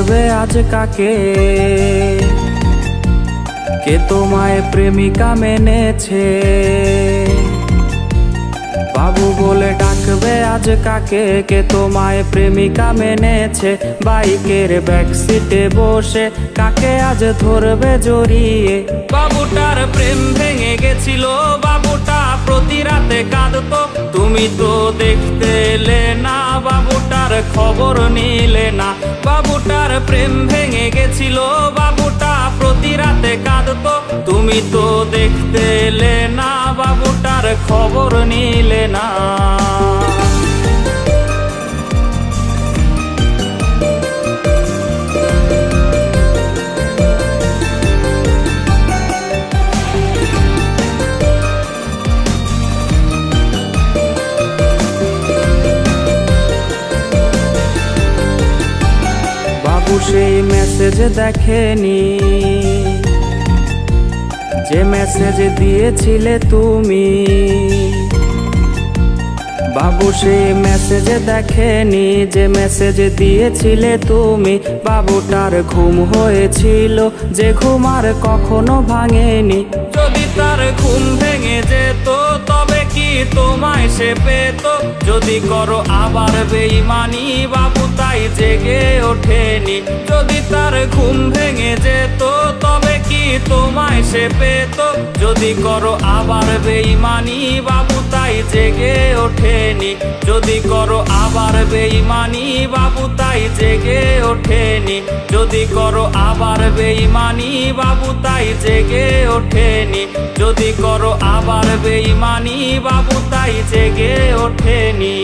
ডাকবে আজ কাকে, কে তোমায় প্রেমিকা মেনেছে। বাবু বলে ডাকবে আজ কাকে, কে তোমায় প্রেমিকা মেনেছে। বাইকের ব্যাক সিটে বসে কাকে আজ ধরবে জড়িয়ে। বাবুটার প্রেম ভেঙে গেছিল, বাবুটা প্রতি রাতে কাঁদতো। তুমি তো দেখতে এলে না, বাবুটার খবর নিলে না। বাবুটার প্রেম ভেঙে গেছিল, বাবুটা প্রতি রাতে কাঁদতো। তুমি তো দেখতে এলে না, বাবুটার খবর নিলে না। বাবু সেই মেসেজ দেখেনি, যে মেসেজ দিয়েছিলে তুমি। বাবু সেই মেসেজ দেখেনি, যে মেসেজ দিয়েছিলে তুমি। বাবুটার ঘুম হয়েছিল, যে ঘুম আর কখনো ভাঙেনি। যদি তার ঘুম ভেঙে যেত, তবে কি তোমায় সে পেত। যদি করো আবার বেঈমানি, বাবু তাই জেগে ওঠেনি। যদি তার ঘুম ভেঙে যেত, তবে কি তোমায় সে পেত। যদি করো আবার বেঈমানি, বাবু তাই জেগে ওঠেনি। যদি করো আবার বেঈমানি, বাবু তাই জেগে ওঠেনি। যদি করো আবার বেঈমানি, বাবু তাই জেগে ওঠেনি। যদি করো আবার বেঈমানি, বাবু তাই জেগে ওঠেনি।